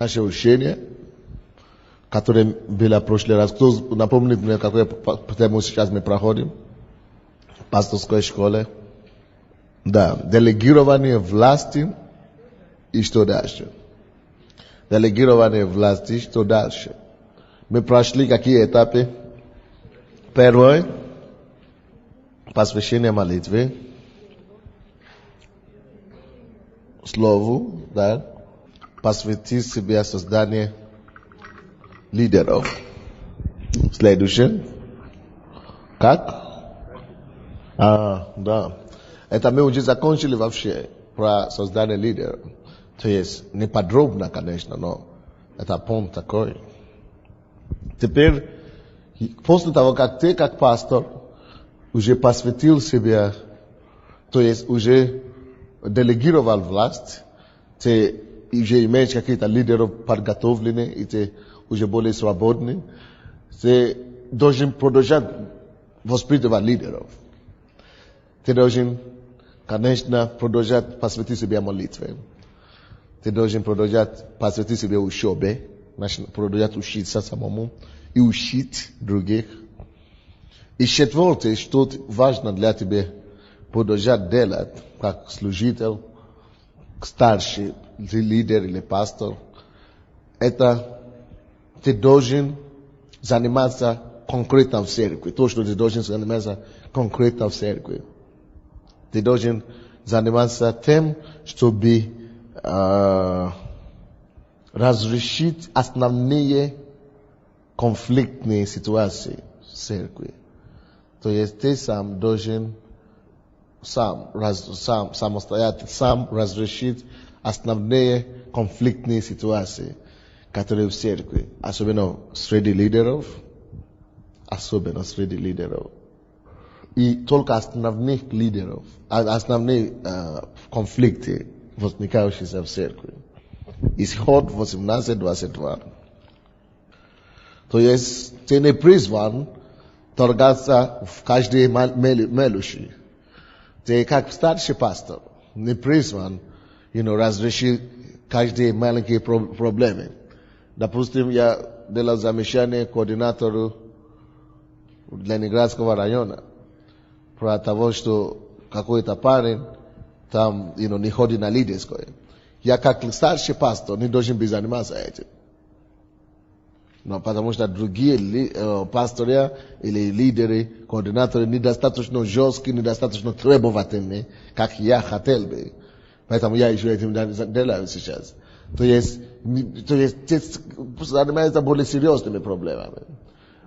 Naše учение, которое было в прошлый раз. Кто напомнит мне, какую тему сейчас мы проходим? В пасторской школе. Да, делегирование власти и что дальше. Делегирование власти, что дальше. Мы прошли какие этапы? Первое, посвящение молитве, слову, да, посвятить себе создание лидеров. Следующее. Как? Да. Это мы уже закончили вообще про создание лидеров. То есть, не подробно, конечно, но это пункт такой. Теперь, после того, как ты, как пастор, уже посвятил себя, то есть уже делегировал власть, ты уже имеешь какие-то лидеров подготовленные, и ты уже более свободный, ты должен продолжать воспитывать лидеров. Ты должен, конечно, продолжать посвятить себя молитве. Ты должен продолжать посвятить себя учебе, продолжать учиться самому и учить других. И четвертое, что важно для тебя продолжать делать, как служитель, старший лидер или пастор, это ты должен заниматься конкретно в церкви. То, что ты должен заниматься конкретно в церкви. Ты должен заниматься тем, чтобы разрешить основные конфликтные ситуации в церкви. То есть ты сам должен самостоятельно сам разрешить основные конфликтные ситуации, которые в церкви, особенно среди лидеров. И только основных лидеров, основные конфликты, возникающиеся в церкви. Исход 18:22. То есть, ты не призван торгаться в каждой мелочи. Ты как старший пастор не призван, разрешить каждые маленькие проблемы. Допустим, я делал замечание координатору Ленинградского района про того, что какой-то парень там, не ходит на лидерское. Я как старший пастор не должен быть заниматься этим. Но потому что другие пасторы или лидеры, координаторы недостаточно жесткие, недостаточно требовательные, как я хотел бы. Поэтому я еще этим делаю сейчас. То есть занимается более серьезными проблемами.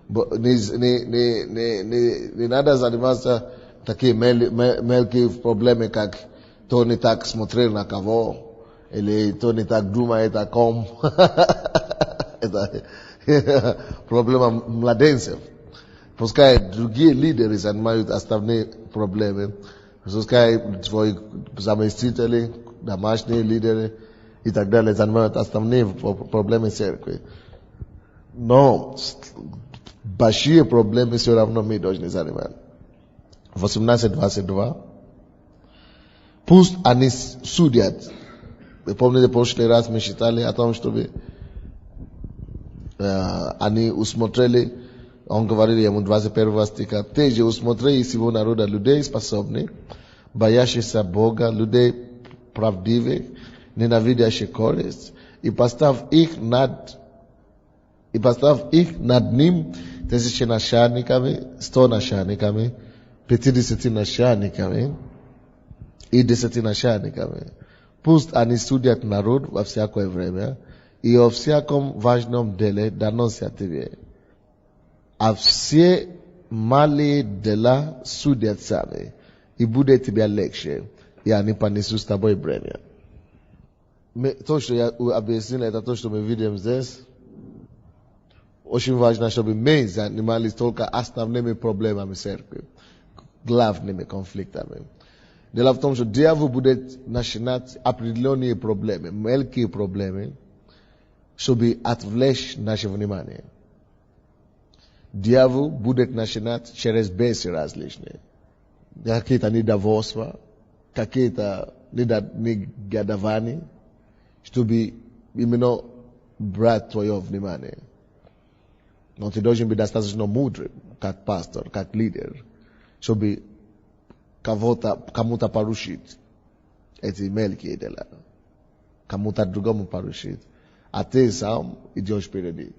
Не надо заниматься такие мелкие проблемы, как то не так смотрел на кого, или то не так думает о ком. Это проблема младенцев. Пускай другие лидеры занимают основные проблемы. Пускай твои заместители, домашние лидеры и так далее занимают основные проблемы церкви. Но большие проблемы все равно мы должны занимать. 18:22. Пусть они судят. Вы помните, в прошлый раз мы считали о том, чтобы они усмотрели, он говорил ему 21 стиха, ты же усмотри из всего народа людей способных, боящихся Бога, людей правдивых, ненавидящих користь, и поставь их над ним 1000 начальниками, 100 начальниками, 50 начальниками и 10 начальниками. Пусть они судят народ во всякое время и о всяком важном деле доносят тебе. А все малые дела судят сами, и будет тебе легче, и они понесут с тобой бремя. То, что я объяснил, это то, что мы видим здесь. Очень важно, чтобы мы занимались только основными проблемами церкви, главными конфликтами. Дело в том, что дьявол будет начинать определенные проблемы, мелкие проблемы, чтобы отвлечь наше внимание. Дьявол будет начинать через бесы различные. Какие-то недовольства, какие-то негодования, чтобы именно брать твое внимание. Но ты должен быть достаточно мудрым, как пастор, как лидер, чтобы кому-то поручить эти мелкие дела. Кому-то другому поручить. А ты сам идешь впереди.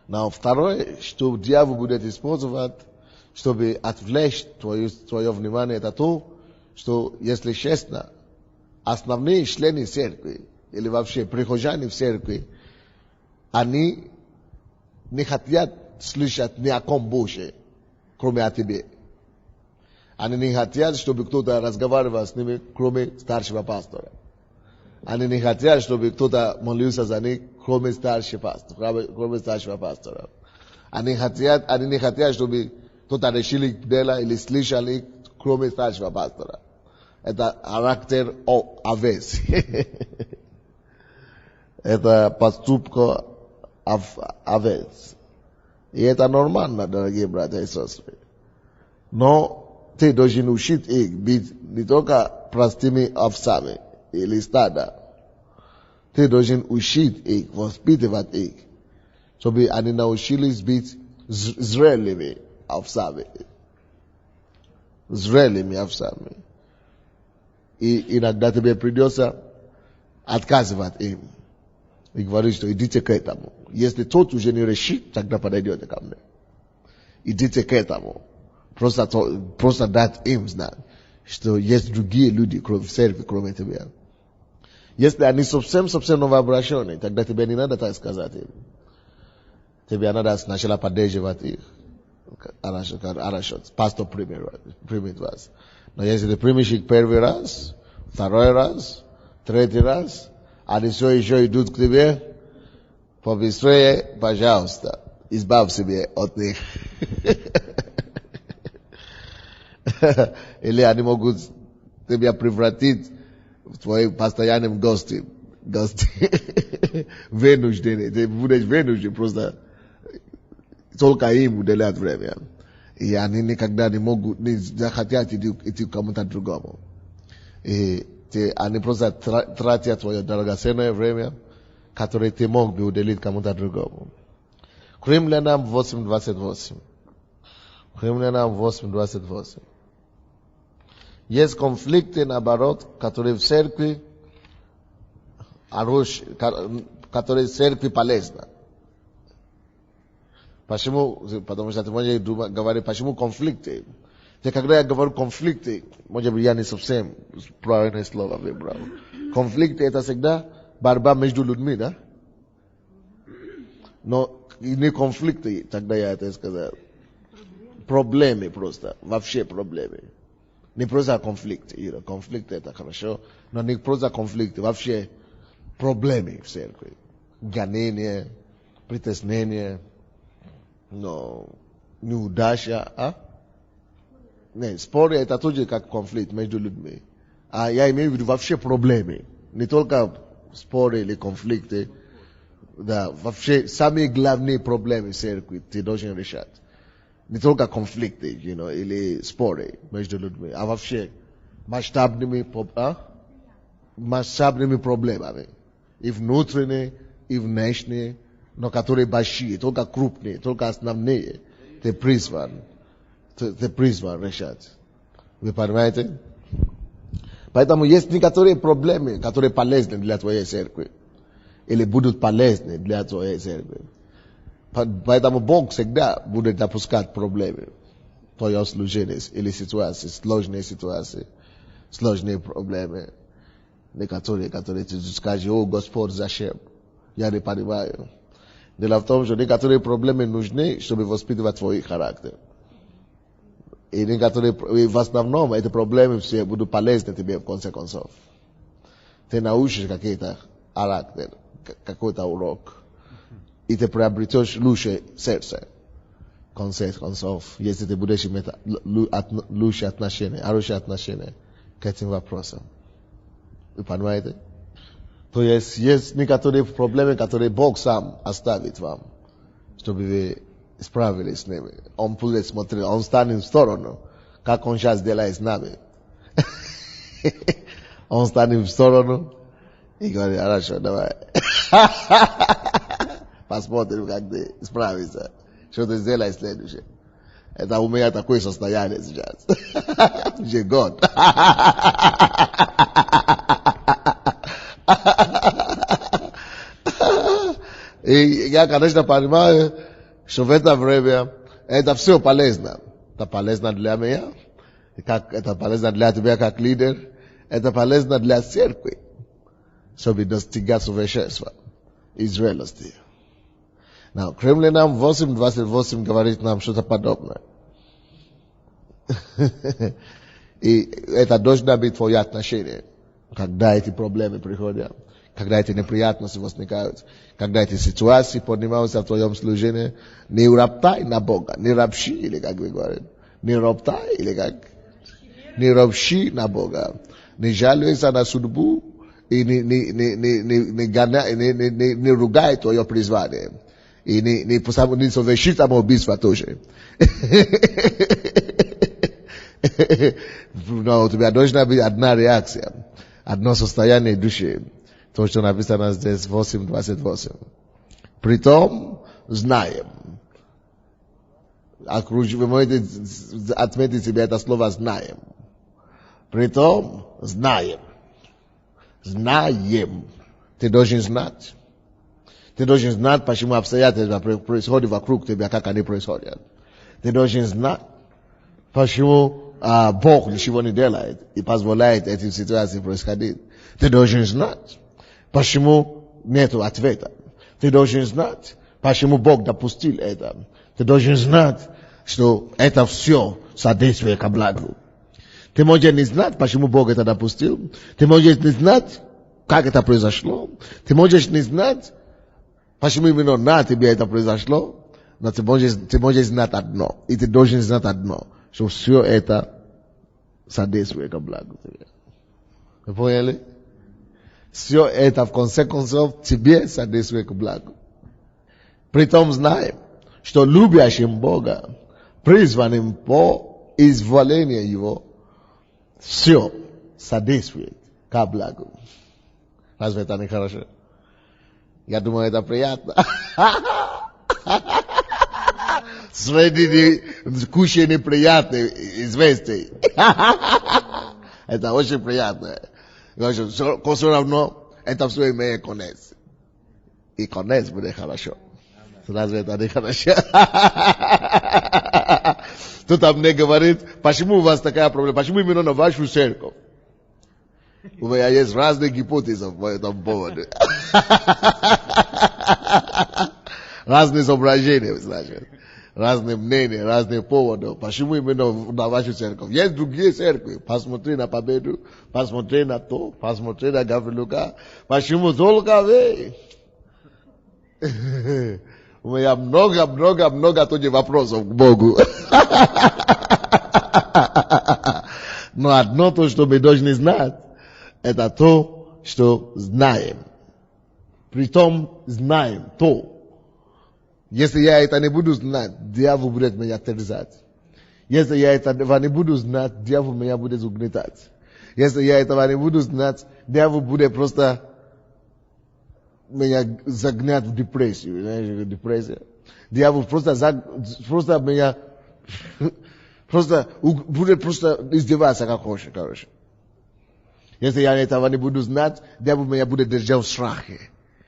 Но второе, что дьявол будет использовать, чтобы отвлечь твое внимание, это то, что, если честно, основные члены церкви, или вообще прихожане в церкви, они не хотят слышать ни о ком больше, кроме о тебе. Они не хотят, чтобы кто-то разговаривал с ними, кроме старшего пастора. Они не хотят, чтобы кто-то молился за них, кроме старшего пастора. Они не хотят, чтобы кто-то решил их дело или слышал их, кроме старшего пастора. Это характер овец. Это поступка овец. И это нормально, дорогие братья и сестры. Но ты должен учить их быть не только простыми овцами или стада. Ты должен учить их, воспитывать их, чтобы они научились быть зрелыми овцами. Зрелыми овцами. И иногда тебе придется отказывать им. И говорить, что идите к этому. Если тот уже не решит, тогда подойдете ко мне. Идите к этому. Просто дать им знать, что есть другие люди в церкви, кроме тебя. Если они совсем новообращенные, тогда тебе не надо так сказать им. Тебе надо сначала поддерживать их. Хорошо, пастор примет вас. Но если ты примешь их первый раз, второй раз, третий раз, они все еще идут к тебе, побыстрее, пожалуйста, избавь себя от них. Или они могут тебя превратить в твоим постоянным гостем. Вынужденный. Ты будешь вынужден просто только им уделять время. И они никогда не захотят идти к кому-то другому. И они просто тратят твое драгоценное время, которое ты мог бы уделить кому-то другому. К Римлянам 8:28. Римлянам 8:28. Есть конфликты, наоборот, которые в церкви, которые в церкви полезны. Почему? Потому что ты можешь говорить, почему конфликты? Когда я говорю конфликты, может быть, я не совсем правильное слово выбрал. Конфликты — это всегда борьба между людьми, да? Но не конфликты, тогда я это сказал. Проблемы просто, вообще проблемы. Не просто конфликты. Конфликты — это хорошо, но не просто конфликты, вообще проблемы в церкви. Гонения, притеснения, неудача, Не, споры — это тоже как конфликт между людьми. А я имею в виду вообще проблемы. Не только споры или конфликты. Да, вообще самые главные проблемы в церкви ты должен решать. Не только конфликты, или споры между людьми, а вообще масштабными проблемами. И внутренние, и внешние, но которые большие, только крупные, только основные. Ты призван решать. Вы понимаете? Поэтому есть некоторые проблемы, которые полезны для твоей церкви. Или будут полезны для твоей церкви. Поэтому Бог всегда будет допускать проблемы в твоем служении или ситуации, сложные проблемы. Некоторые, которые ты скажешь: о, Господь, зачем? Я не понимаю. Дело в том, что некоторые проблемы нужны, чтобы воспитывать твой характер. И в основном эти проблемы все будут полезны тебе в конце концов. Ты научишь какой-то характер, какой-то урок. И ты приобретешь лучшее сердце. В конце концов, если ты будешь иметь лучшие отношения, хорошие отношения к этим вопросам. Вы понимаете? То есть некоторые проблемы, которые Бог сам оставит вам, чтобы вы справились с ними. Он будет смотреть, он станет в сторону, как он сейчас делает с нами. Он станет в сторону И говорит, хорошо, давай. Посмотрим, как ты справишься. Что ты сделаешь следующее. Это у меня такое состояние сейчас. Уже год. И я, конечно, понимаю, что в это время это все полезно. Это полезно для меня, это полезно для тебя как лидер, это полезно для церкви, чтобы достигать совершенства и зрелости. Но Римлянам 8:28 говорит нам что-то подобное. И это должно быть твое отношение, когда эти проблемы приходят, когда эти неприятности возникают, когда эти ситуации поднимаются в твоем служении. Не роптай на Бога, не ропщи, или как вы говорите, не роптай, или как, не ропщи на Бога, не жалуйся на судьбу и не ругай твое призвание. И не соверши самоубийство тоже. Но у тебя должна быть одна реакция, одно состояние души. То, что написано здесь 8:28. Притом знаем. Вы можете отметить себе это слово «знаем». Притом знаем. Знаем. Ты должен знать. Ты должен знать, почему обстоятельства происходят вокруг тебя, как они происходят. Ты должен знать, почему Бог ничего не делает и позволяет эти ситуации происходить. Ты должен знать, почему нету ответа. Ты должен знать, почему Бог допустил это. Ты должен знать, что это все содействие ко благу. Ты можешь не знать, почему Бог это допустил. Ты можешь не знать, как это произошло. Ты можешь не знать, почему именно на тебе это произошло. Но ты можешь знать одно. И ты должен знать одно, что все это содействие ко благу тебе. Вы поняли? Все это, в конце концов, тебе содействует к благу. Притом знаем, что любящим Бога, призванным по изволению Его, все содействует ко благу. Разве это не хорошо? Я думаю, это приятно. Среди кучи неприятных известий. Это очень приятно. Все равно, это все имеет конец. И конец будет хорошо. Разве это не хорошо? Кто-то мне говорит, почему у вас такая проблема? Почему именно на вашу церковь? У меня есть разные гипотезы по этому поводу. Разные соображения, значит. Разные мнения, разные поводы. Почему именно на вашу церковь? Есть другие церкви. Посмотри на Победу, посмотри на то, посмотри на Гаврилюка. Почему только вы? У меня много тоже вопросов к Богу. Но одно то, что мы должны знать, это то, что знаем. Притом знаем то. Если я это не буду знать, дьявол будет меня терзать. Если я этого не буду знать, дьявол меня будет угнетать. Если я этого не буду знать, дьявол будет просто меня загнать в депрессию. Знаешь, депрессия. Дьявол просто меня будет просто издеваться как хочет, короче. Если я этого не буду знать, дьявол меня будет держать в страхе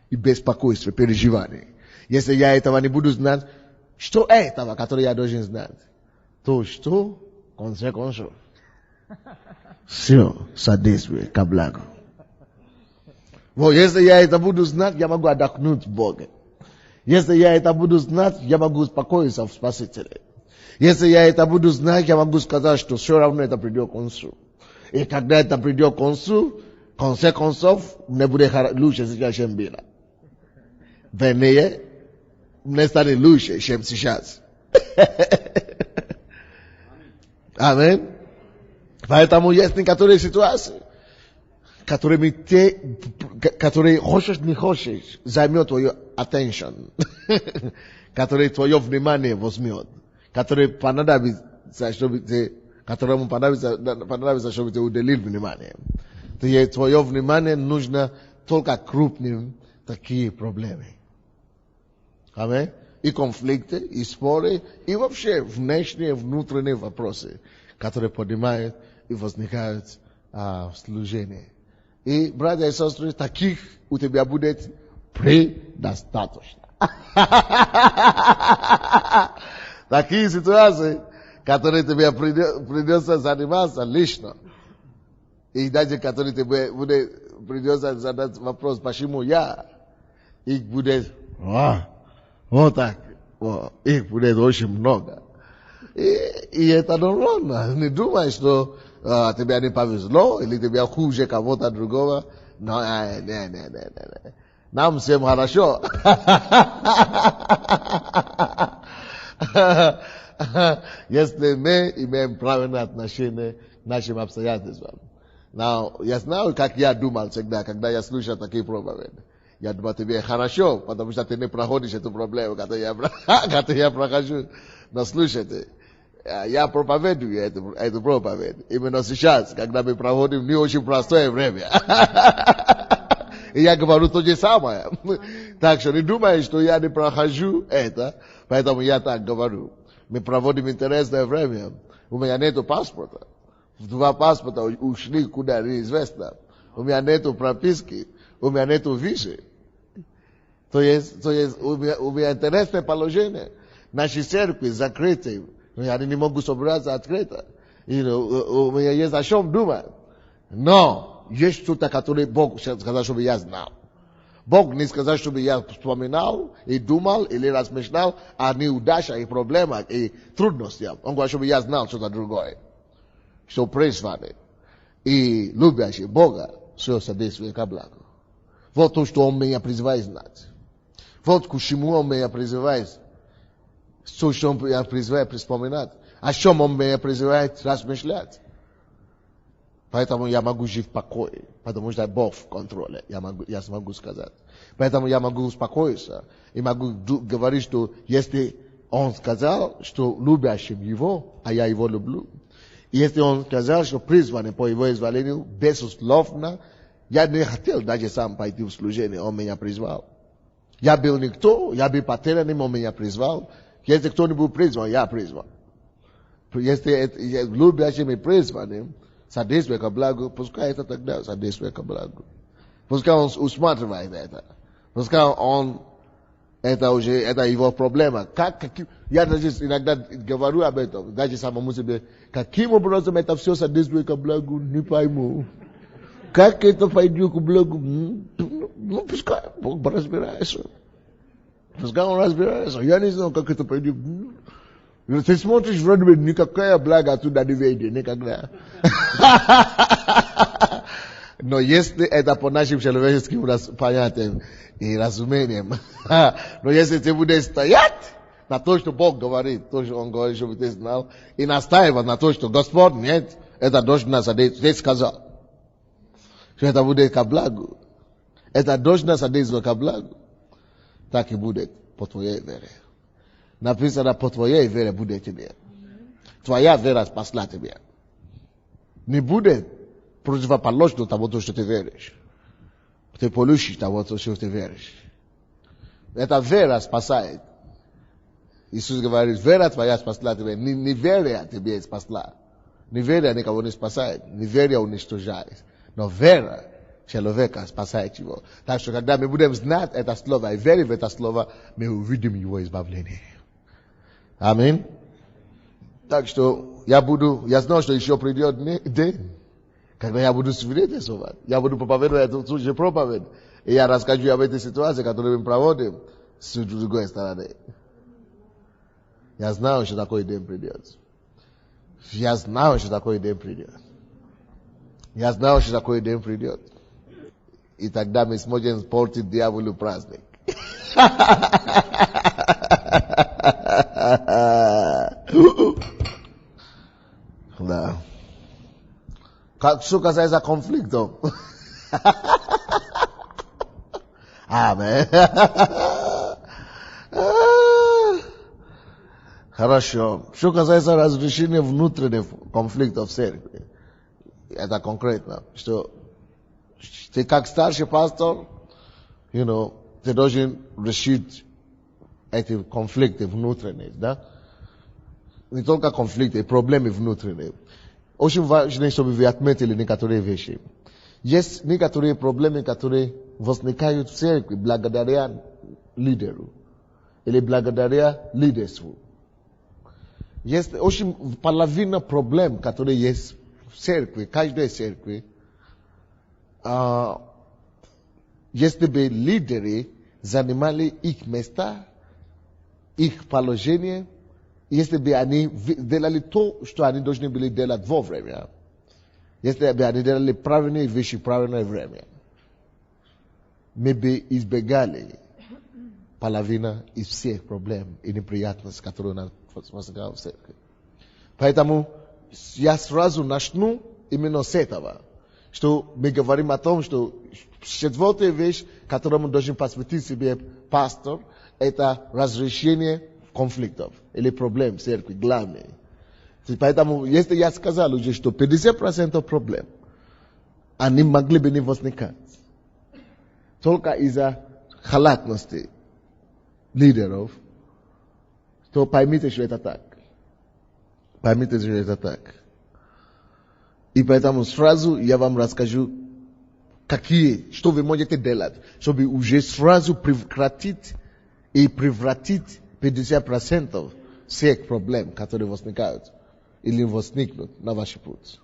и беспокойстве, переживании. Если я этого не буду знать, что этого, которое я должен знать? То, что, конце концов, все содействует ко благу. Вот если я это буду знать, я могу отдохнуть в Боге. Если я это буду знать, я могу успокоиться в Спасителе. Если я это буду знать, я могу сказать, что все равно это придет к концу. И когда это придет к концу, в конце концов, мне будет лучше, чем было. Вернее, мне станет лучше, чем сейчас. Аминь. Поэтому есть некоторые ситуации, которые хочешь не хочешь, займет твою attention, которые твое внимание возьмет, которые понадобится, чтобы ты уделил внимание. Твое внимание нужно только крупным такие проблемы. Аминь. И конфликты, и споры, и вообще внешние, внутренние вопросы, которые поднимают и возникают в служении. И, братья и сестры, таких у тебя будет предостаточно. Такие ситуации, которые тебе придется заниматься лично. И даже которые тебе придется задать вопрос, почему я, их будет вот так. Их будет очень много. И это нормально. Не думай, что тебе не повезло, или тебе хуже кого-то другого. Не. Нам всем хорошо. Если мы имеем правильное отношение к нашим обстоятельствам. Я знаю, как я думал всегда, когда я слушал такие проповеди. Я думал, тебе хорошо, потому что ты не проходишь эту проблему, когда я прохожу. Но слушайте, я проповедую эту проповедь. Именно сейчас, когда мы проводим не очень простое время. И я говорю то же самое. Так что не думай, что я не прохожу это, поэтому я так говорю. Мы проводим интересное время. У меня нету паспорта. 2 паспорта ушли куда неизвестно. У меня нету прописки. У меня нету визы. То есть у меня интересное положение. Наши церкви закрыты. Они не могут собраться открыто. У меня есть о чем думать. Но есть что-то, которое Бог сказал, чтобы я знал. Бог не сказал, чтобы я вспоминал и думал или размышлял о неудачах и проблемах и трудностях. Он говорит, чтобы я знал что-то другое. Что призваны и любящие Бога все содействует ко благу. Вот то, что Он меня призывает знать. Вот к чему Он меня призывает. Что Он меня призывает вспоминать. О чем Он меня призывает размышлять. Поэтому я могу жить в покое. Потому что Бог в контроле. Я смогу сказать. Поэтому я могу успокоиться. И могу говорить, что если Он сказал, что любящим Его, а я Его люблю. И если Он сказал, что призваны по Его изволению, безусловно, я не хотел даже сам пойти в служение, Он меня призвал. Я был никто, я был потерянным, Он меня призвал. Если кто-нибудь призван, я призван. Если любящим и призванным, содействует ко благу, пускай это тогда содействует ко благу. Пускай Он усматривает это. Пускай Он, это Его проблема. Я даже иногда говорю об этом, даже самому себе, каким образом это все содействует ко благу, не пойму. Как это пойдет к благу? Пускай Бог разбирается. Пускай Он разбирается. Я не знаю, как это пойдет. Ты смотришь, вроде бы никакая блага оттуда не выйдет, никогда. Но если это по нашим человеческим понятиям и разумениям, но если ты будешь стоять на то, что Бог говорит, то, что Он говорит, чтобы ты знал, и настаивать на то, что Господь, нет, это должно содействовать, ты сказал, что это будет ко благу. Это должно содействовать ко благу. Так и будет по твоей вере. Написано, по твоей вере будет тебе. Твоя вера спасла тебя. Не будет противоположно тому, что ты веришь. Ты получишь того, что ты веришь. Эта вера спасает. Иисус говорит, вера твоя спасла тебя. Неверие тебе спасла. Неверие никого не спасает. Неверие уничтожает. Но вера человека спасает его. Так что, когда мы будем знать это слово и верить в это слово, мы увидим его избавление. Аминь. Так что я знаю, что еще придет день, когда я буду свидетельствовать. Я буду проповедовать эту же проповедь. И я расскажу об этой ситуации, которую мы проводим с другой стороны. Я знаю, что такой день придет. Я знаю, что такой день придет. Я знаю, что такой день придет. И тогда мы сможем испортить дьяволу праздник. Да. Что касается конфликтов. Аминь. Хорошо. Что касается разрешения внутренних конфликтов в церкви. Это конкретно. Что ты как старший пастор, ты должен решить эти конфликты внутренние, да? Не только конфликты, проблемы внутренние. Очень важно, чтобы вы отметили некоторые вещи. Есть некоторые проблемы, которые возникают в церкви благодаря лидеру или благодаря лидерству. Есть очень половина проблем, которые есть в церкви, каждой церкви. Если бы лидеры занимали их места, их положение, если бы они делали то, что они должны были делать вовремя, если бы они делали правильные вещи в правильное время, мы бы избегали половина из всех проблем и неприятностей, которые у нас возникают в церкви. Поэтому я сразу начну именно с этого, что мы говорим о том, что четвертая вещь, которую мы должны посвятить себе пастор, это разрешение конфликтов или проблем в церкви, главные. Поэтому, если я сказал уже, что 50% проблем, они могли бы не возникать только из-за халатности лидеров, то поймите, что это так. Поймите, что это так. И поэтому сразу я вам расскажу, что вы можете делать, чтобы уже сразу прекратить и превратить 50% всех проблем, которые возникают или возникнут на ваш путь.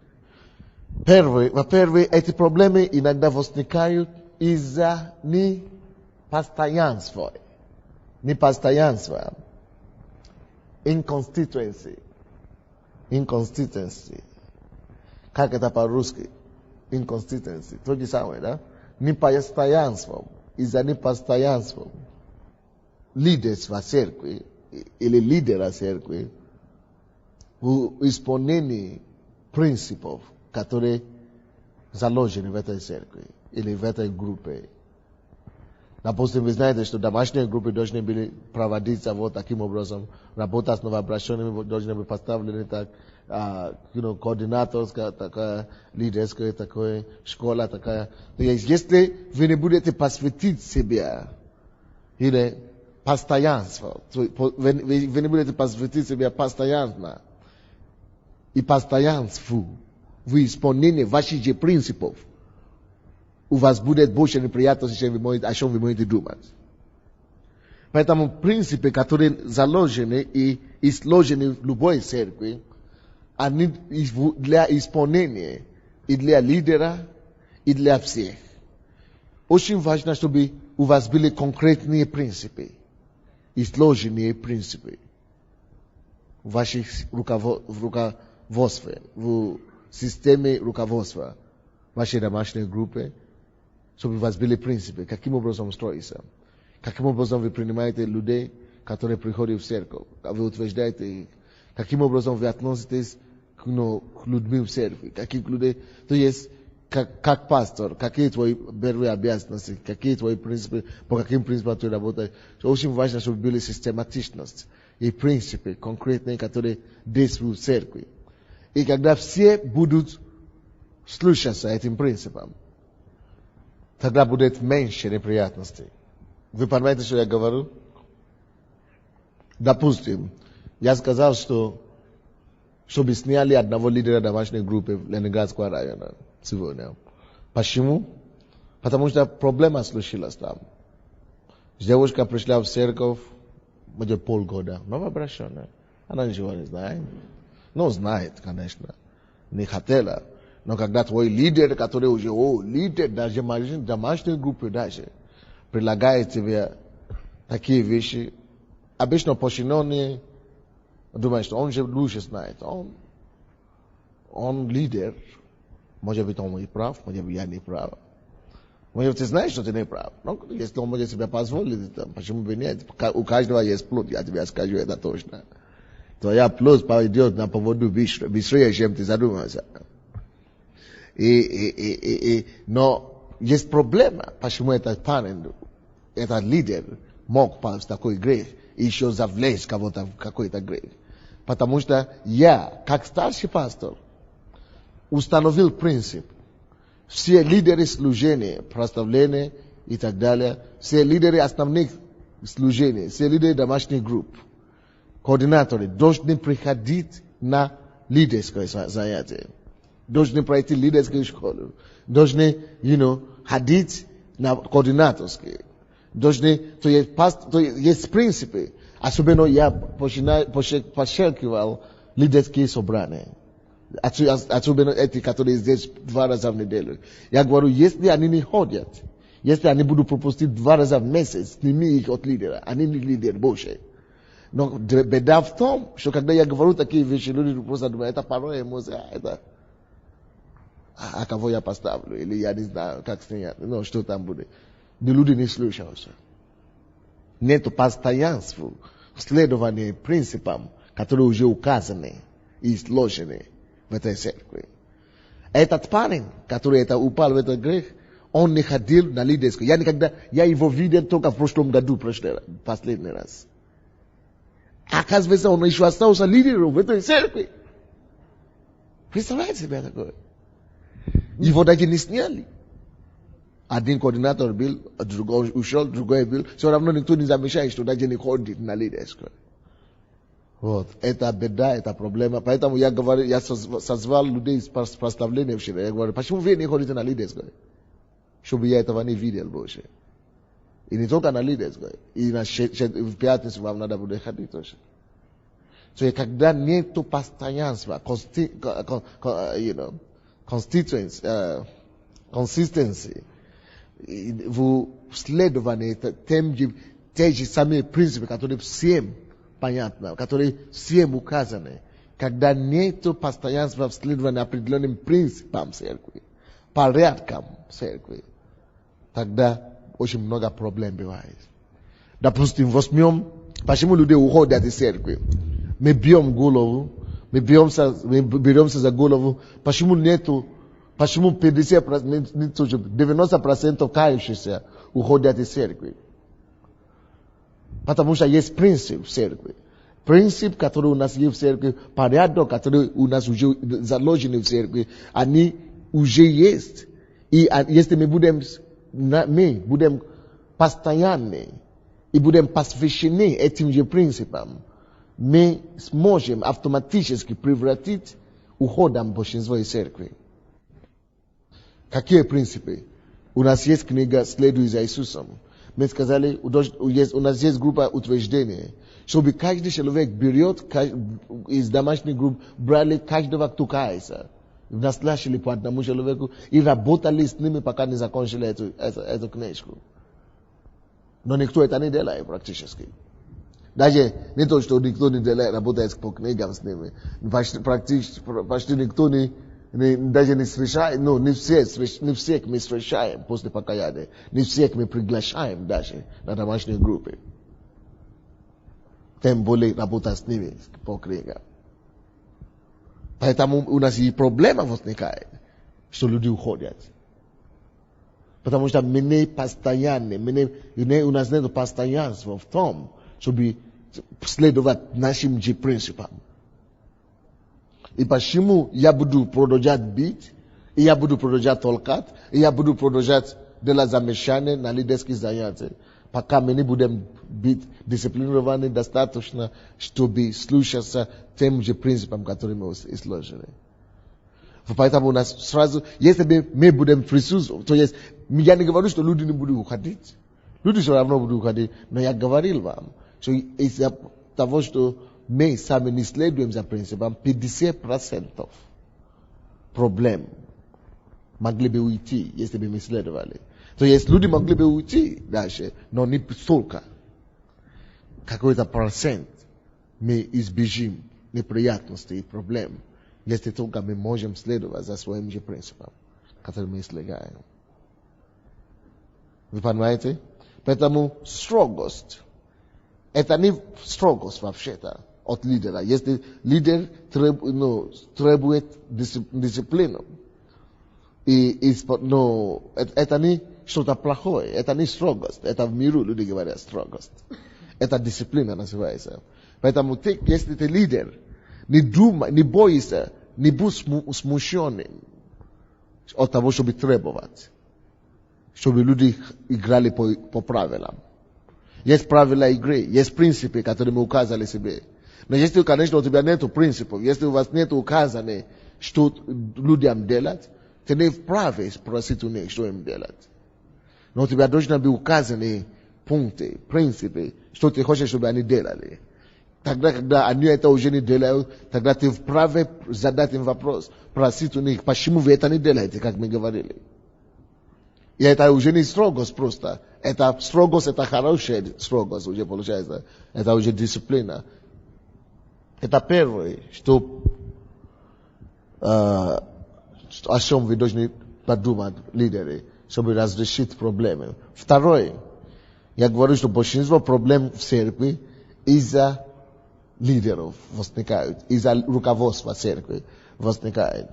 Во-первых, эти проблемы иногда возникают из-за непостоянства. Inconsistency. Как это по-русски? Inconsistency. То же самое, да? Непостоянство. Из-за непостоянства лидерства церкви или лидера церкви в исполнении принципов, которые заложены в этой церкви или в этой группе. Допустим, вы знаете, что домашние группы должны были проводиться вот таким образом, работа с новообращенными должны быть поставлены так, координаторская такая, лидерская такая, школа такая. То есть, если вы не будете посвятить себя или постоянство, вы не будете посвятить себя постоянно и постоянству в исполнении ваших же принципов, у вас будет больше неприятностей, о чем вы можете думать. Поэтому принципы, которые заложены и сложены в любой церкви, они для исполнения и для лидера, и для всех. Очень важно, чтобы у вас были конкретные принципы и сложные принципы в ваших руководстве, в системе руководства вашей домашней группы, чтобы у вас были принципы, каким образом строиться, каким образом вы принимаете людей, которые приходят в церковь, вы утверждаете их, каким образом вы относитесь к людям в церкви, каких людей, то есть, как пастор, какие твои первые обязанности, какие твои принципы, по каким принципам ты работаешь. Очень важно, чтобы были систематичность и принципы конкретные, которые действуют в церкви. И когда все будут слушаться этим принципам, тогда будет меньше неприятностей. Вы понимаете, что я говорю? Допустим, я сказал, что чтобы сняли одного лидера домашней группы в Ленинградского района сегодня. Почему? Потому что проблема случилась там. Девушка пришла в церковь, может, полгода, новообращенная. Она ничего не знает. Знает, конечно. Не хотела. Но когда твой лидер, который уже, лидер даже домашней группы даже, предлагает тебе такие вещи, обычно подчиненные думают, что он же лучше знает. Он лидер. Может быть, он и прав, может быть, я не прав. Может, ты знаешь, что ты не прав. Но если он может себе позволить, почему бы нет? У каждого есть плод, я тебе скажу это точно. Твоя плоть пойдет на поводу быстрее, чем ты задумался. Но есть проблема, почему этот парень, этот лидер мог пасть в такой грех и еще завлечь кого-то в какой-то грех. Потому что я, как старший пастор, установил принцип, все лидеры служения, прославления и так далее, все лидеры основных служений, все лидеры домашних групп, координаторы должны приходить на лидерское занятие, должны пройти лидерскую школу, должны, ходить на координаторские, должны, то есть принципы. Особенно я подчеркивал лидерские собрания. Особенно эти, которые здесь 2 раза в неделю. Я говорю, если они не ходят, если они будут пропустить 2 раза в месяц, сними их от лидера. Они не лидер больше. Но беда в том, что когда я говорю такие вещи, люди просто думают, это порой эмоция, это... А кого я поставлю? Или я не знаю, как снять. Ну, что там будет. Но люди не слушаются. Нету постоянства в следовании принципам, которые уже указаны и сложены в этой церкви. Этот парень, который упал в этот грех, он не ходил на лидерскую. Я его видел только в прошлом году, последний раз. Оказывается, он еще остался лидером в этой церкви. Представляете себе такое? Его даже не сняли. Один координатор был, другой ушел, другой был. Все равно никто не замечает, что даже не ходит на лидерскую. Вот. Это беда, это проблема. Поэтому я созвал людей с прославлением вчера. Я говорю, почему вы не ходите на лидерскую? Чтобы я этого не видел больше. И не только на лидерскую. И в пятницу вам надо будет ходить тоже. So, когда нету постоянства, consistency, в следовании те же самые принципы, которые всем понятны, которые всем указаны, когда нету постоянства в следовании определенным принципам церкви, порядкам церкви, тогда очень много проблем бывает. Допустим, возьмем, почему люди уходят из церкви? Мы бьем голову, мы беремся за голову, почему 90% кающихся уходят из церкви? Потому что есть принцип в церкви. Принцип, который у нас есть в церкви, порядок, который у нас уже заложен в церкви, они уже есть. И если мы будем постоянны и будем посвящены этим же принципам, мы сможем автоматически превратить уходом большинства из церкви. Какие принципы? У нас есть книга «Следуй за Иисусом». Мы сказали, у нас есть группа утверждения, чтобы каждый человек берет из домашних групп, брали каждого, кто кается, наслышали по одному человеку и работали с ними, пока не закончили эту книжку. Но никто это не делает практически. Даже не то, что никто не делает, работает по книгам с ними. Почти никто даже не встречает, не всех мы встречаем после покаяния, не всех мы приглашаем даже на домашние группы. Тем более работать с ними по книгам. Поэтому у нас и проблема возникает, что люди уходят. Потому что мы не постоянны, у нас нет постоянства в том, чтобы следовать нашим же принципам. И почему я буду продолжать бить, и я буду продолжать толкать, и я буду продолжать делать замешания на лидерские занятия, пока мы не будем быть дисциплинированы достаточно, чтобы слушаться тем же принципам, которые мы изложили. Поэтому у нас сразу, если мы будем присутствовать, то есть, я не говорю, что люди не будут уходить. Люди все равно будут уходить, но я говорил вам, что из-за того, что мы сами не следуем за принципам, 50% проблем могли бы уйти, если бы мы следовали. То есть люди могли бы уйти дальше, но не столько. Какой-то процент мы избежим неприятностей и проблем, если только мы можем следовать за своим же принципам, которые мы следуем. Вы понимаете? Поэтому строгость. Это не строгость вообще-то от лидера. Если лидер требует дисциплину, это не что-то плохое, это не строгость. Это в миру люди говорят строгость. Это дисциплина называется. Поэтому если ты лидер, не думай, не бойся, не будь смущенным, od того, чтобы требовать, чтобы люди играли по правилам. Есть правила игры, есть принципы, которые мы указали себе. Но если, конечно, у тебя нет принципов, если у вас нет указано, что людям делать, ты не вправе спросить у них, что им делать. Но у тебя должны быть указаны пункты, принципы, что ты хочешь, чтобы они делали. Тогда, когда они это уже не делают, тогда ты вправе задать им вопрос, спросить у них, почему вы это не делаете, как мы говорили. И это уже не строгость просто. Это строгость, это хорошая строгость уже получается. Это уже дисциплина. Это первое, что о чем вы должны подумать, лидеры, чтобы разрешить проблемы. Второе, я говорю, что большинство проблем в церкви из-за лидеров возникают, из-за руководства церкви возникает.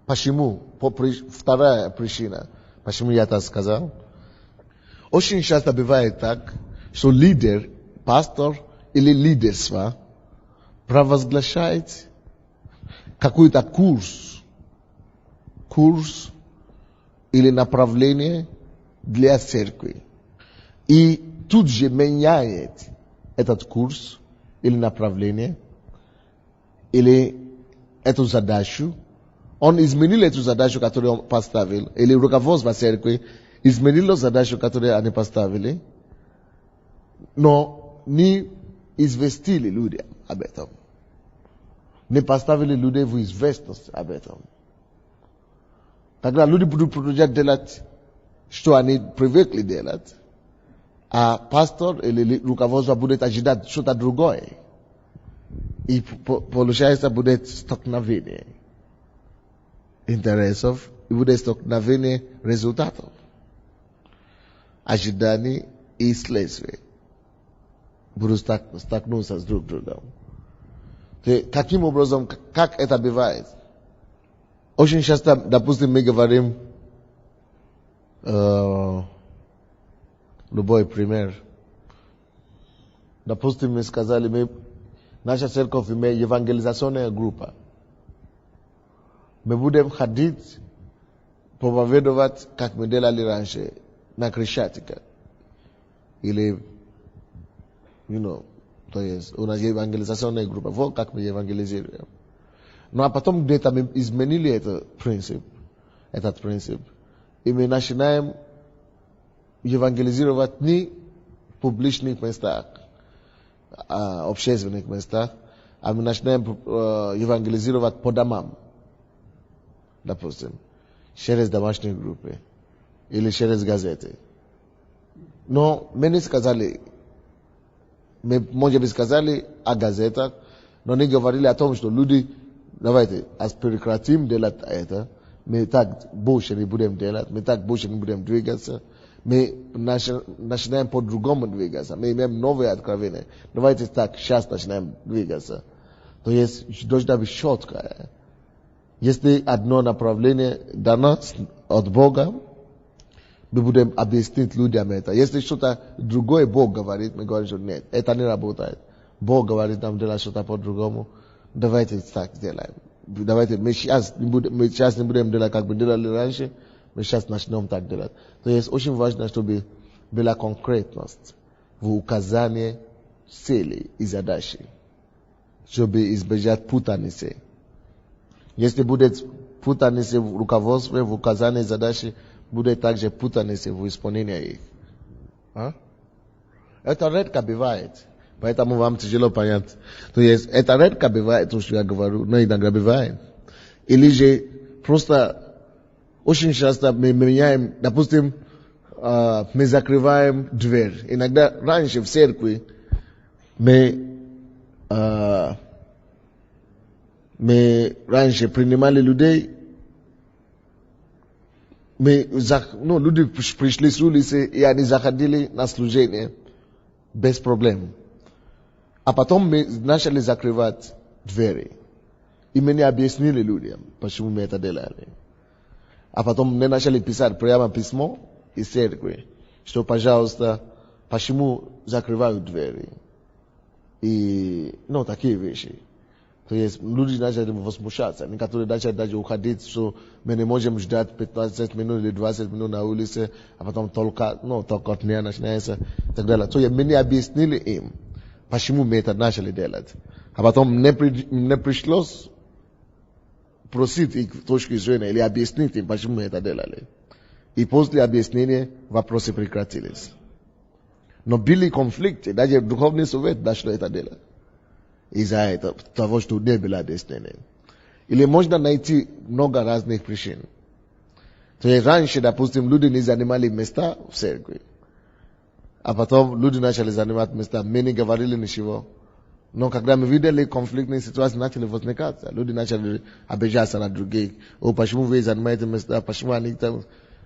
Почему? Вторая причина, почему я это сказал. Очень часто бывает так, что лидер, пастор или лидерство провозглашает какой-то курс или направление для церкви. И тут же меняет этот курс или направление, или эту задачу. Он изменил эту задачу, которую он поставил, или руководство церкви изменило задачу, которую они поставили, но не известили людей об этом. Не поставили людей в известность об этом. Тогда люди будут продолжать делать, что они привыкли делать, а пастор или руководство будет ожидать что-то другое. И получается будет столкновение интересов и будет столкновение результатов. Ожидания и следствия будут столкнуться с друг другом. Каким образом, как это бывает? Очень часто, допустим, мы говорим, любой пример. Допустим, мы сказали, наша церковь имеет евангелизационная группа. Мы будем ходить, проповедовать, как мы делали раньше, на Крещатике. Или, то есть, у нас евангелизационная группа. Вот как мы евангелизируем. Ну, а потом где-то мы изменили этот принцип. И мы начинаем евангелизировать не в публичных местах, общественных местах, а мы начинаем евангелизировать по домам. Допустим, через домашние группы или через газеты. Но мы не сказали, мы, может быть, сказали о газетах, но не говорили о том, что люди, давайте, прекратим делать это, мы так больше не будем делать, мы так больше не будем двигаться, мы начинаем по-другому двигаться, мы имеем новые откровения. Давайте так, сейчас начинаем двигаться. То есть, должна быть четкая. Если одно направление дано от Бога, мы будем объяснить людям это. Если что-то другое Бог говорит, мы говорим, что нет, это не работает. Бог говорит нам делать что-то по-другому. Давайте так сделаем. Давайте, мы сейчас не будем делать, как мы делали раньше, мы сейчас начнем так делать. То есть очень важно, чтобы была конкретность в указании целей и задачи, чтобы избежать путаницы. Если будет путаница в руководстве, в указании задачи, будет также путаница в исполнении их. Это редко бывает. Поэтому вам тяжело понять. То есть, это редко бывает, то, что я говорю, но иногда бывает. Или же просто очень часто мы меняем, допустим, мы закрываем дверь. Иногда раньше в церкви мы раньше принимали людей, люди пришли с улицы, и они заходили на служение без проблем. А потом мы начали закрывать двери. И мы не объяснили людям, почему мы это делали. А потом мы начали писать прямо письмо из церкви, что, пожалуйста, почему закрывают двери. И, такие вещи. To jest, ludzi начали возмущаться. Некоторые начали уходить, что мы не можем ждать 15 минут или 20 минут на улице, а потом толкотня начинается и так далее. То есть мы не объяснили им, почему мы это начали делать. А потом мне пришлось просить их точки зрения или объяснить им, почему мы это делали. И после объяснения вопросы прекратились. Но были конфликты, даже Духовный Совет начал это делать. Из-за того, что не было объяснения. Или можно найти много разных причин. То есть раньше, допустим, люди не занимали места в церкви. А потом люди начали занимать места, мы не говорили ничего. Но когда мы видели конфликтные ситуации, начали возникать. Люди начали обижаться на других. О, почему вы занимаете места, почему они там...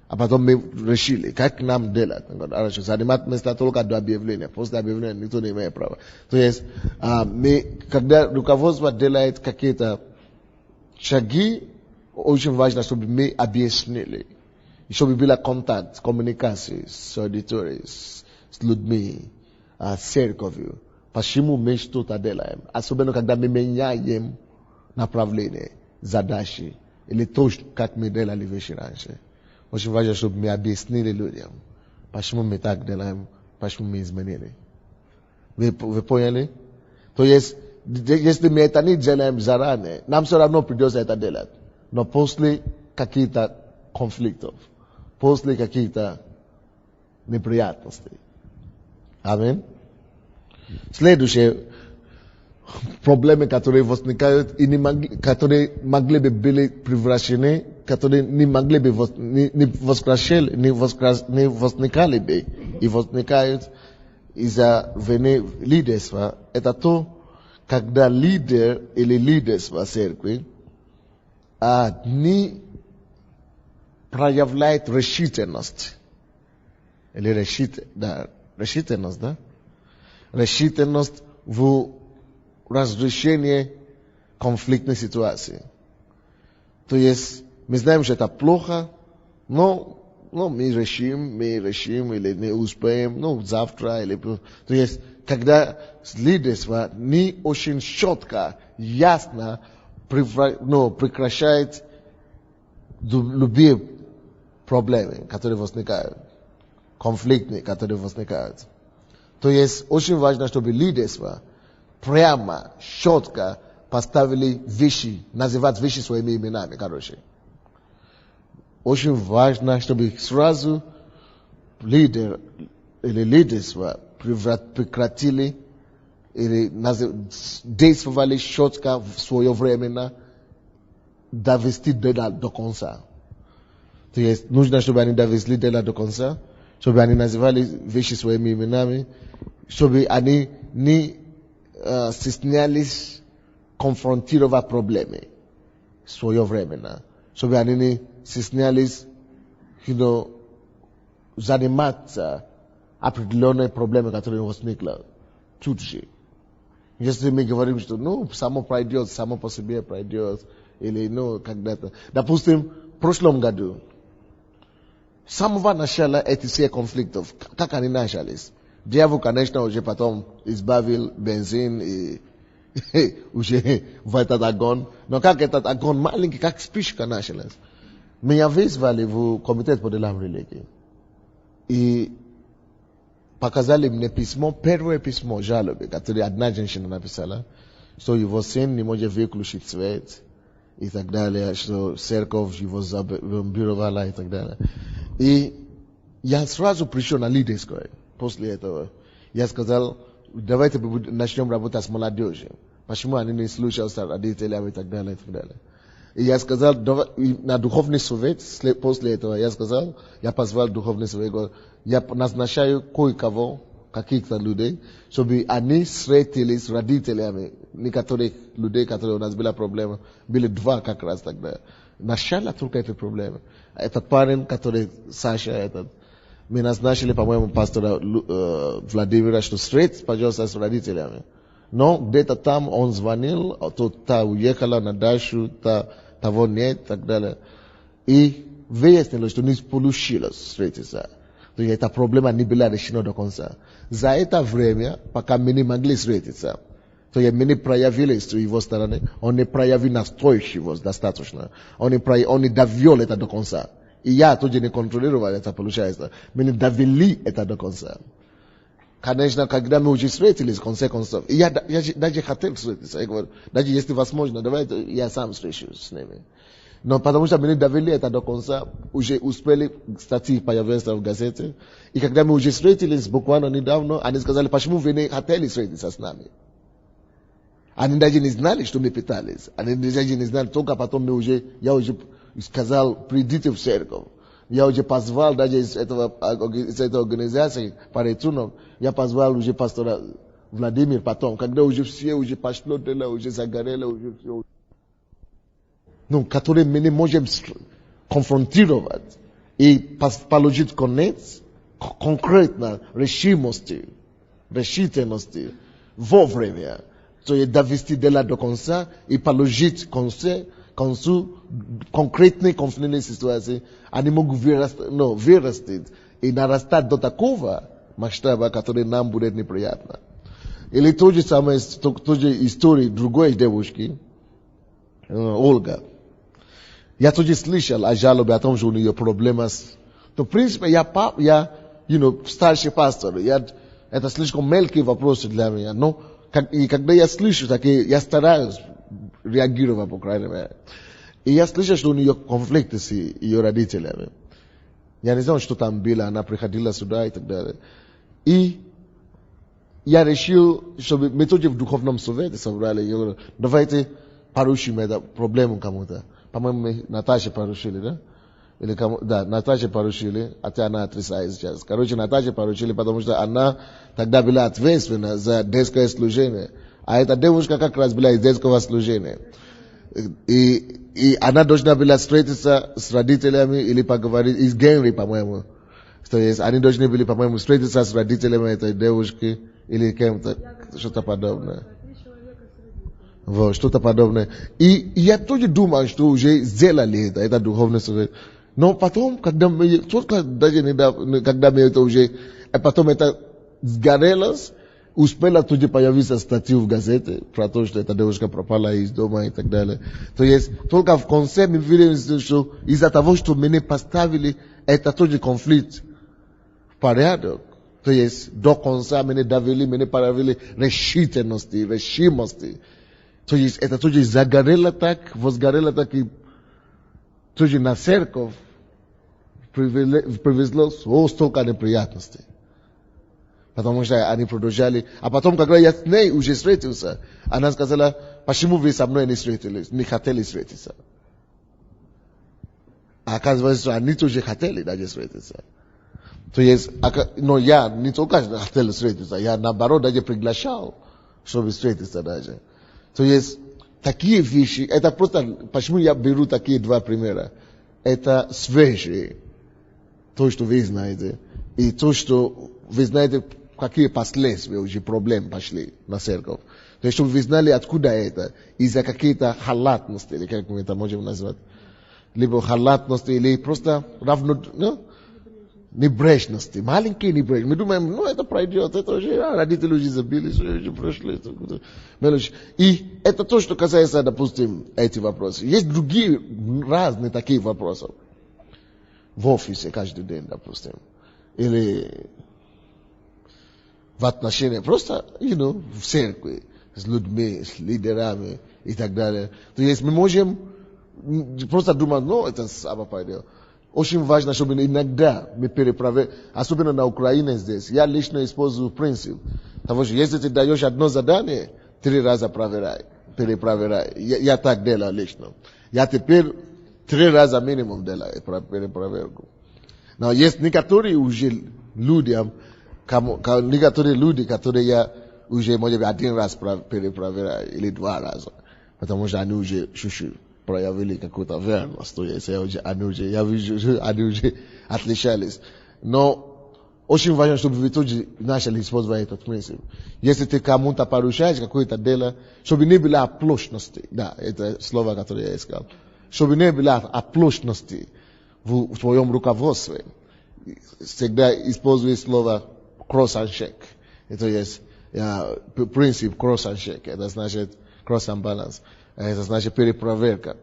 А потом мы решили, как нам делать. Занимать места только до объявления. После объявления никто не имеет права. То есть, когда руководство делает какие-то шаги, очень важно, чтобы мы объяснили. И чтобы был контакт, коммуникация с аудиторией, с людьми, с церковью. Почему мы что-то делаем. Особенно, когда мы меняем направление, задачи. Или то, как мы делали вещи раньше. Очень важно, чтобы мы объяснили людям, почему мы так делаем, почему мы изменили. Вы поняли? То есть, если мы это не делаем заранее, нам все равно придется это делать. Но после каких-то конфликтов, после каких-то неприятностей. Аминь. Следующее. Проблемы, которые возникают и которые могли бы быть превращены, которые не могли бы не возникали бы и возникают из-за вины лидерства, это то, когда лидер или лидерство церкви не проявляет решительность. Или решительность, да? Решительность в разрешение конфликтной ситуации. То есть, мы знаем, что это плохо, но мы решим или не успеем, завтра или... То есть, когда лидерство не очень четко, ясно прекращает любые проблемы, которые возникают, конфликты, которые возникают. То есть, очень важно, чтобы лидерство прямо, четко поставили вещи, называть вещи своими именами, короче. Очень важно, чтобы сразу лидер или лидерство прекратили или действовали четко в свое время, довести дело до конца. То есть, нужно, чтобы они довели дело до конца, чтобы они называли вещи своими именами, чтобы они не стеснялись конфронтировать проблемы своевременно, чтобы они не стеснялись, заниматься определенными проблемами, которые возникли тут же. Если мы говорим, что само пройдет, само по себе пройдет, или когда-то. Допустим, в прошлом году, с самого начала этих всех конфликтов, как они начались? Дьявол, конечно, уже потом избавил бензин и уже в этот огонь. Но как этот огонь маленький, как спичка началась. Меня вызвали в комитет по делам религии. И показали мне письмо, первое письмо жалобы, которое одна женщина написала, что его сын не может выключить свет и так далее, что церковь его зомбировала и так далее. И я сразу пришел на лидерское. После этого я сказал, давайте начнем работать с молодежью. Почему они не слушаются родителям и так далее, и так далее. И я сказал, на Духовный Совет, после этого я позвал Духовный Совет, я назначаю кое-кого, каких-то людей, чтобы они встретились с родителями некоторых людей, которые у нас были проблемы. Были два как раз тогда. Начало только этой проблемы. Этот парень, который Саша, мы назначили, по-моему, пастора Владимира, что встретиться, пожалуйста, с родителями. Но где-то там он звонил, та уехала на дачу, того нет, и так далее. И выяснилось, что не получилось встретиться. То есть эта проблема не была решена до конца. За это время, пока мы не могли встретиться, To je meni проявили с его стороны, он не проявил настойчивость достаточно, он не довел это до конца. И я тоже не контролировал это, получается. Мы не довели это до конца. Конечно, когда мы уже встретились, в конце концов, и я даже хотел встретиться, я говорю, даже если возможно, давайте я сам встречусь с ними. Но потому что мы не довели это до конца, уже успели, статьи появляться в газете, и когда мы уже встретились буквально недавно, они сказали, почему вы не хотели встретиться с нами? Они даже не знали, что мы пытались. Они даже не знали, только потом я уже сказал, придите в церковь. Я уже позвал даже из этой организации Паретунов, я позвал уже пастора Владимир потом, когда уже все уже пошло дело, уже загорело, уже все. Ну, которые мы не можем конфронтировать и получить конец конкретно решимости вовремя. То есть довести дело до конца и получить концу конкретной конфликтной ситуации, они могут вырастить и нарастать до такого масштаба, который нам будет неприятно. Или то же самое, тоже история другой девушки, Ольга. Я тоже слышал о жалобе о том, что у нее проблемы с... То, в принципе, я старший пастор, это слишком мелкие вопросы для меня, но и когда я слышу такие, я стараюсь реагировать, по крайней мере. И я слышу, что у нее конфликты с ее родителями. Я не знаю, что там было, она приходила сюда и так далее. И я решил, чтобы мы тоже в духовном совете собрали, я говорю, давайте поручим эту проблему кому-то. По-моему, Наташе поручили, да? Или кому, да, Наташе поручили, хотя она отрицает сейчас. Короче, Наташе поручили, потому что она тогда была ответственна за детское служение. А эта девушка как раз была из детского служения. И она должна была встретиться с родителями или поговорить, из Генри, по-моему. То есть, они должны были, по-моему, встретиться с родителями этой девушки или кем-то, что-то подобное. Вот, что-то подобное. И я тоже думал, что уже сделали это духовный совет. Но потом, когда мы, только даже недавно, когда мы это уже, а потом это сгорелось, успела тоже появиться статью в газете про то, что эта девушка пропала из дома и так далее. То есть, только в конце мы видели, что из-за того, что мы не поставили это тоже конфликт в порядок. То есть, до конца мы не довели, мы не проявили решимости. То есть, это тоже загорело так, возгорело так и тоже на церковь привезло столько неприятностей. Потому что они продолжали. А потом, когда я с ней уже встретился, она сказала, почему вы со мной не встретились, не хотели встретиться? А оказывается, что они тоже хотели даже встретиться. То есть, но я не только хотел встретиться, я наоборот даже приглашал, чтобы встретиться даже. То есть, такие вещи, это просто, почему я беру такие два примера? Это свежие, то, что вы знаете, и то, что вы знаете, какие последствия уже проблем пошли на церковь. То есть, чтобы вы знали, откуда это, из-за какие-то халатности, или как мы это можем назвать, либо халатности, или просто небрежности, маленькие небрежности. Мы думаем, это пройдет, это уже, родители уже забили, уже прошли. И это то, что касается, допустим, этих вопросов. Есть другие разные такие вопросы. В офисе каждый день, допустим. Или в отношениях, просто, в церкви, с людьми, с лидерами и так далее. То есть мы можем просто думать, это само пойдет. Очень важно, чтобы иногда мы перепроверяем, особенно на Украине здесь. Я лично использую принцип того, что если ты даешь одно задание, 3 раза перепроверяй. Я так делаю лично. Я теперь 3 раза минимум делаю перепроверку. Но есть некоторые уже люди, которые я уже, может быть, 1 раз перепроверяю, или 2 раза. Потому что они уже чуть-чуть проявили какую-то верность. То есть, я вижу, они уже отличались. Но очень важно, чтобы вы тоже начали использовать этот принцип. Если ты кому-то поручаешь какое-то дело, чтобы не было оплошности. Да, это слово, которое я искал. Чтобы не было оплошности в твоем руководстве. Всегда используй слово cross and check. Это есть, принцип cross and check. Это значит cross and balance. Это значит перепроверка.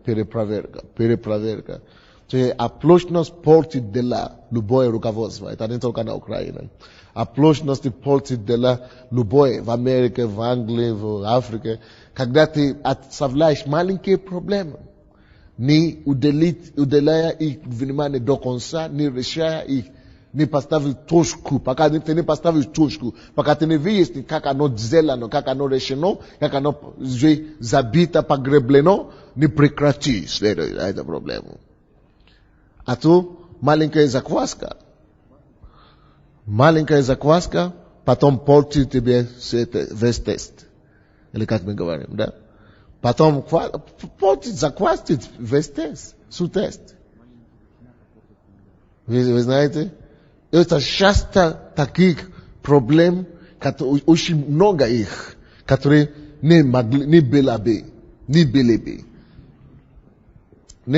То есть оплошность портит дела любое руководство. Это не только на Украине. Оплошность портит дела любое в Америке, в Англии, в Африке. Когда ты отставляешь маленькие проблемы, не уделяя их внимание до конца, не решая их, не поставить точку, пока ты не поставишь точку, пока ты не выяснишь, как оно сделано, как оно решено, как оно забито, погреблено, не прекратишь эту проблему. А то маленькая закваска, потом портит тебе весь тест. Или как мы говорим, да? Потом заквасит весь тест, тест. Вы знаете? Это часто таких проблем, очень много их, которые не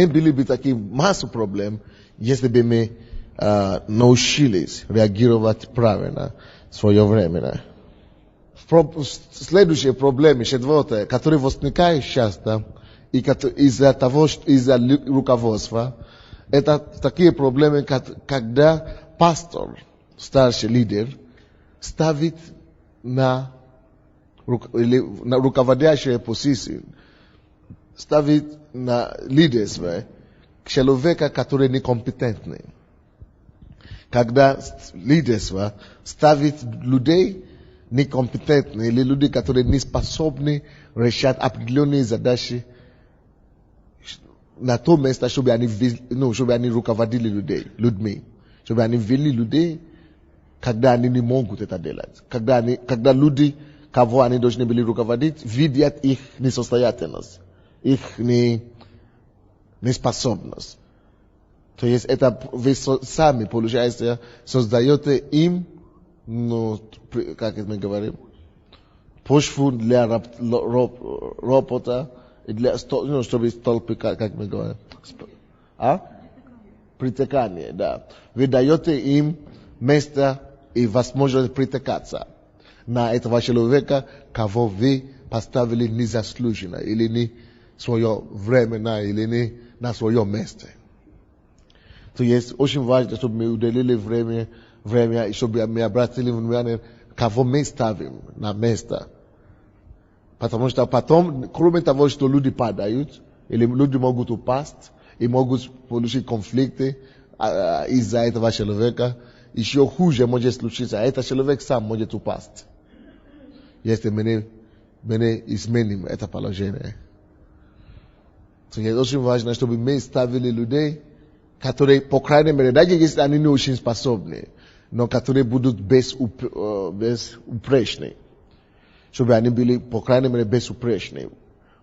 были бы таких массу проблем, если бы мы научились реагировать правильно в свое время. Следующие проблемы, четвертое, которые возникают часто из-за руководства, это такие проблемы, когда пастор, старший лидер, ставит на руководящие позиции, ставит на лидерство человека, который некомпетентный. Когда лидерство ставит людей некомпетентные или люди, которые не способны решать определенные задачи на то место, чтобы они руководили людьми. Чтобы они вели людей, когда они не могут это делать. Когда люди, кого они должны были руководить, видят их несостоятельность, их неспособность. То есть это вы сами, получается, создаете им, как мы говорим, почву для работы, чтобы столбы, как мы говорим. Притекание, да. Вы даете им место и возможность притекаться на этого человека, кого вы поставили незаслуженно, или не свое время, или не на своем месте. То есть очень важно, чтобы мы уделили время, и чтобы мы обратили внимание, кого мы ставим на место. Потому что потом, кроме того, что люди падают, или люди могут упасть, и могут получить конфликты из-за этого человека, еще хуже может случиться. Этот человек сам может упасть, если мы изменим это положение. То есть очень важно, чтобы мы ставили людей, которые, по крайней мере, даже если они не очень способны, но которые будут безупречны. Чтобы они были, по крайней мере, безупречны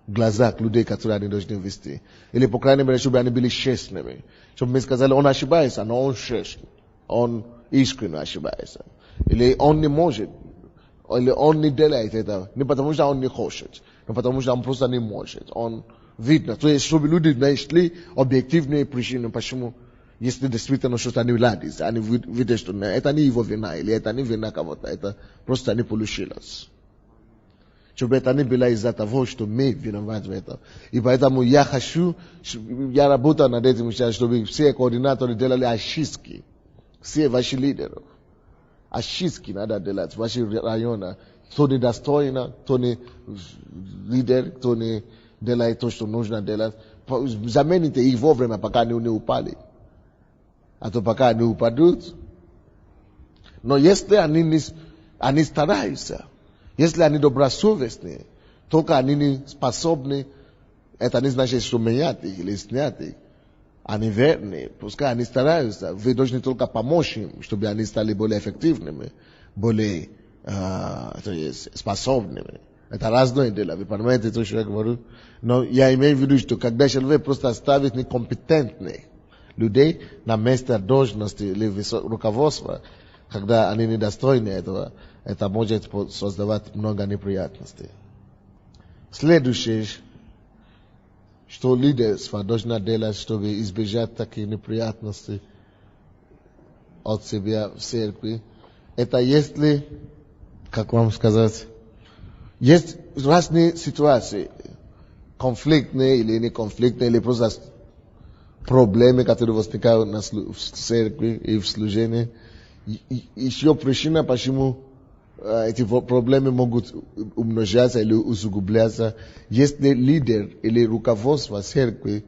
в глазах людей, которые они должны вести. Или, по крайней мере, чтобы они были честными. Чтобы мы сказали, он ошибается, но он честный. Он искренне ошибается. Или он не может. Или он не делает это. Не потому что он не хочет, но потому что он просто не может. Он видно. То есть, чтобы люди нашли объективные причины, почему, если действительно что-то не ладится, они видят, что это не его вина, или это не вина кого-то, это просто не получилось. Чтобы это не было из-за того, что мы виноваты в этом. И поэтому я работаю над этим, чтобы все координаторы делали ошибки. Все ваши лидеры. Ошибки надо делать в ваших районах. Кто не достойно, кто не лидер, кто не делает то, что нужно делать. Замените их вовремя, пока они не упали. А то пока они упадут. Но если они стараются, если они добросовестные, только они не способны, это не значит, что менять их или снять их. Они верные, пускай они стараются. Вы должны только помочь им, чтобы они стали более эффективными, более способными. Это разное дело, вы понимаете, то, что я говорю? Но я имею в виду, что когда человек просто ставит некомпетентных людей на место должности или руководства, когда они недостойны этого, это может создавать много неприятностей. Следующее, что лидерство должно делать, чтобы избежать таких неприятностей от себя в церкви, это если как вам сказать, есть разные ситуации, конфликтные или не конфликтные, или просто проблемы, которые возникают в церкви и в служении. Еще причина, почему эти проблемы могут умножаться или усугубляться, если лидер или руководство церкви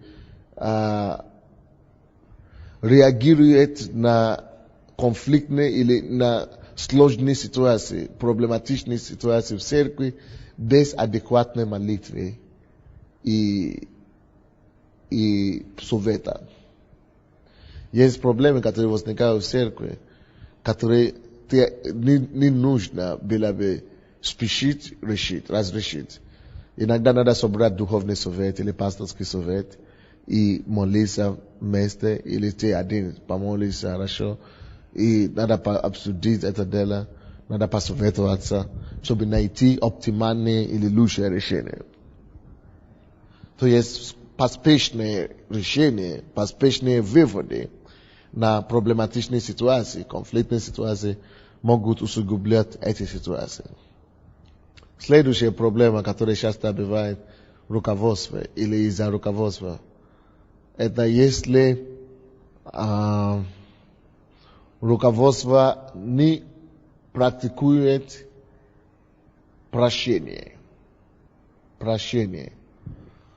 реагирует на конфликтные или на сложные ситуации, проблематичные ситуации в церкви без адекватной молитвы и совета. Есть проблемы, которые возникают в церкви, которые не нужно было бы спешить разрешить. Иногда надо собрать духовный совет или пасторский совет и молиться вместе, или ты один помолиться хорошо, и надо обсудить это дело, надо посоветоваться, чтобы найти оптимальное или лучшее решение. То есть поспешные решения, поспешные выводы на проблематичные ситуации, конфликтные ситуации могут усугублять эти ситуации. Следующая проблема, которая часто бывает в руководстве или из-за руководства, это если руководство не практикует прощение.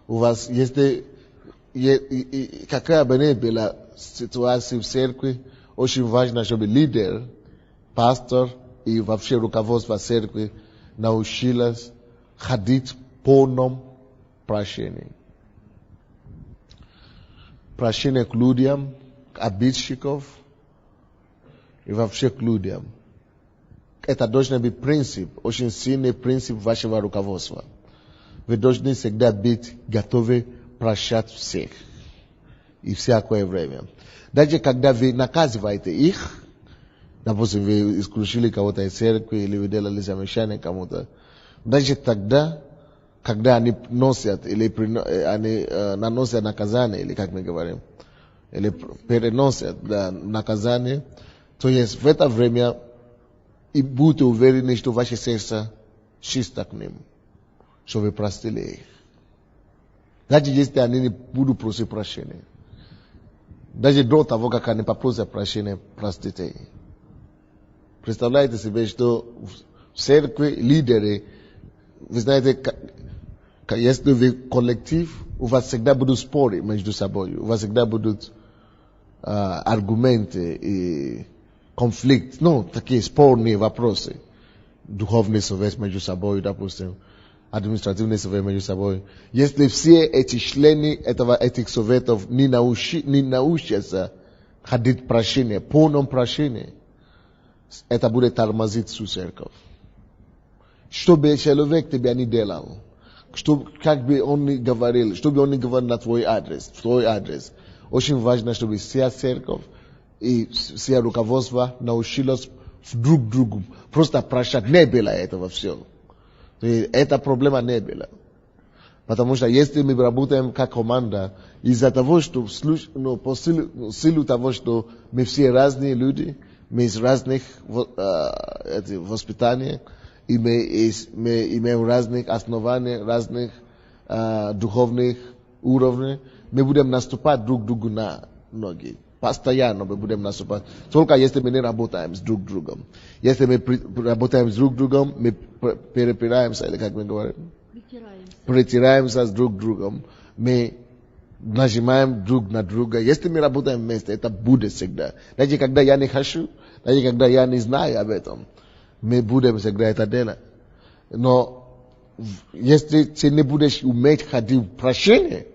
У вас, если какая бы ни была ситуация в церкви, очень важно, чтобы лидер, пастор и вообще руководство церкви научилось ходить в полном прощении. Прощение к людям, к обидчиков и вообще к людям. Это должен быть принцип, очень сильный принцип вашего руководства. Вы должны всегда быть готовы прощать всех и всякое время. Даже когда вы наказываете их, допустим, вы исключили кого-то из церкви или вы делали замечание кому-то, даже тогда, когда они носят или они наносят наказание, или как мы говорим, или переносят наказание, то есть в это время и будьте уверены, что ваше сердце чисто к ним, что вы простили их. Даже если они не будут просить прощения. Даже до того, как они попросят прощения, простите их. Представляете себе, что в церкви лидеры, вы знаете, если вы коллектив, у вас всегда будут споры между собой, у вас всегда будут аргументы и конфликт, такие спорные вопросы. Духовный совет между собой, допустим, административный совет между собой. Если все эти члены этих советов не научатся ходить прощение, полном прощении, это будет тормозить всю церковь. Что бы человек тебя не делал, как бы он ни говорил, что бы он ни говорил на твой адрес, очень важно, чтобы вся церковь и все руководство научилось друг другу просто прощать. Не было этого все. Это проблема не было. Потому что если мы работаем как команда, из-за того, что по силу того, что мы все разные люди, мы из разных воспитаний, и мы имеем разных оснований, разных духовных уровней, мы будем наступать друг другу на ноги. Постоянно мы будем наступать. Только если мы не работаем с друг другом. Если мы работаем с друг другом, мы перепираемся, или как мы говорим? Притираемся с друг другом. Мы нажимаем друг на друга. Если мы работаем вместе, это будет всегда. Даже когда я не хочу, даже когда я не знаю об этом, мы будем всегда это делать. Но если ты не будешь уметь ходить в прощение,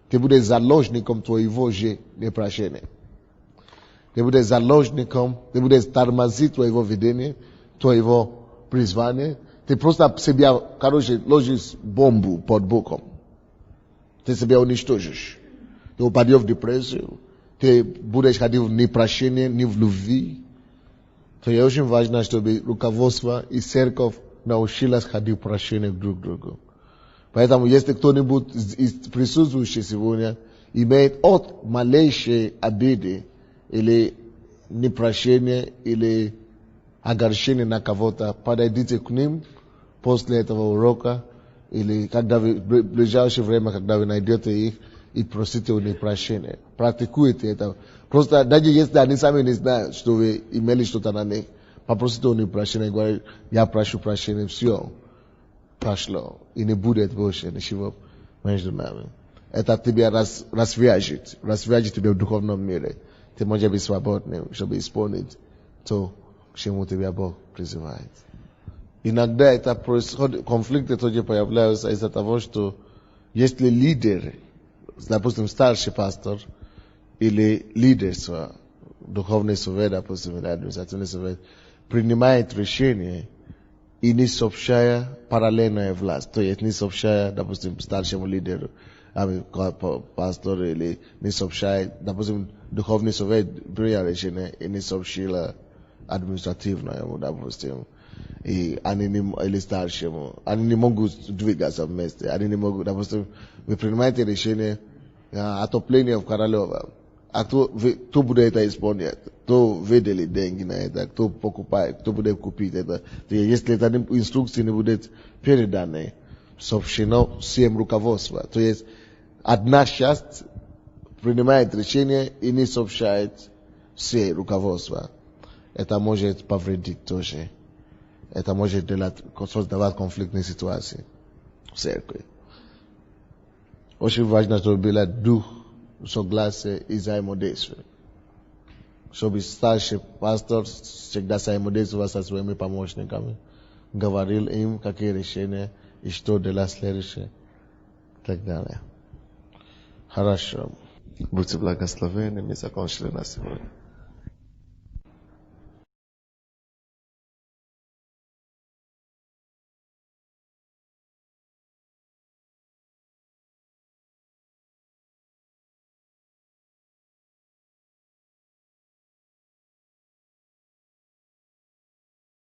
ты будешь заложником твоего же непрощения. Ты будешь заложником, ты будешь тормозить твоего видения, твоего призвания. Ты просто себя, ложишь бомбу под боком. Ты себя уничтожишь. Ты упадешь в депрессию. Ты будешь ходить в непрощение, не в любви. То есть очень важно, чтобы руководство и церковь научилась ходить в прощение друг к другу. Поэтому, если кто-нибудь из присутствующих сегодня имеет от малейшей обиды или непрощения или огорчение на кого-то, подойдите к ним после этого урока или когда вы, в ближайшее время, когда вы найдете их, и просите у них прощения. Практикуйте это. Просто даже если они сами не знают, что вы имели что-то на них, попросите у них прощения, говорите, я прошу прощения, все, прошло. И не будет больше ничего между нами. Это тебя развяжет тебя в духовном мире. Ты можешь быть свободным, чтобы исполнить то, к чему тебя Бог призывает. Иногда это происходит, конфликты тоже появляются из-за того, что если лидер, допустим, старший пастор или лидерство, духовный совет, допустим, или административный совет, принимает решение и не сообщая параллельная власть, то есть не сообщая, допустим, старшему лидеру, пастору, или не сообщает, допустим, духовный совет принял решение и не сообщила административному, допустим, и они не, или старшему, они не могут двигаться вместе, они не могут, допустим, вы принимаете решение отопление в Королева, а кто будет это исполнять, кто выделит деньги на это, кто покупает, кто будет купить это. Если эта инструкция не будет передана, сообщено всем руководством, то есть одна часть принимает решение и не сообщает все руководства. Это может повредить тоже. Это может создавать конфликтные ситуации в церкви. Очень важно, чтобы был дух согласия и взаимодействия. Чтобы старший пастор всегда взаимодействовал со своими помощниками, говорил им, какие решения и что делать следующее, и так далее. Хорошо. Будьте благословенны, мы закончили на сегодня.